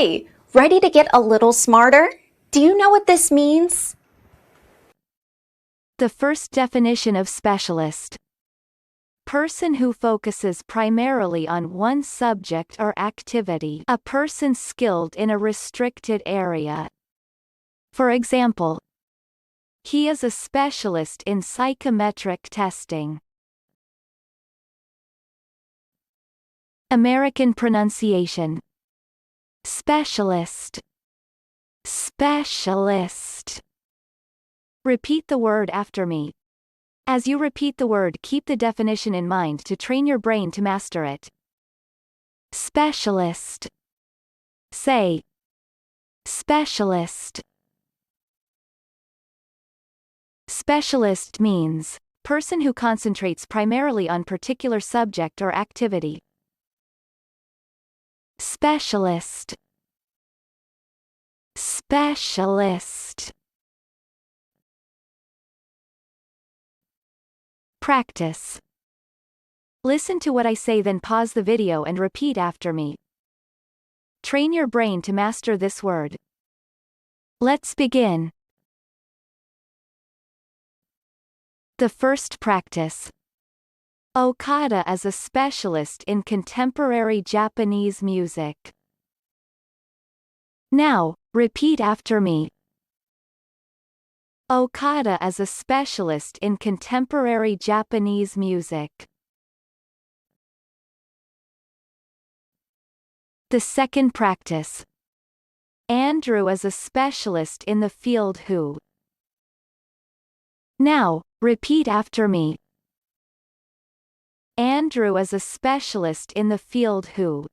Hi, ready to get a little smarter? Do you know what this means? The first definition of specialist. Person who focuses primarily on one subject or activity. A person skilled in a restricted area. For example, he is a specialist in psychometric testing. American pronunciation. Specialist. Specialist. Repeat the word after me. As you repeat the word, keep the definition in mind to train your brain to master it. Specialist. Say. Specialist. Specialist means person who concentrates primarily on particular subject or activity. Specialist. Specialist. Practice. Listen to what I say, then pause the video and repeat after me. Train your brain to master this word. Let's begin. The first practice. Okada is a specialist in contemporary Japanese music. Now, repeat after me. Okada is a specialist in contemporary Japanese music. The second practice. Andrew is a specialist in the field who. Now, repeat after me. Andrew is a specialist in the field who.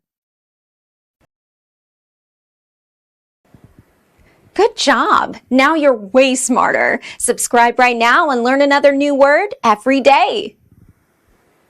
Good job! Now you're way smarter. Subscribe right now and learn another new word every day.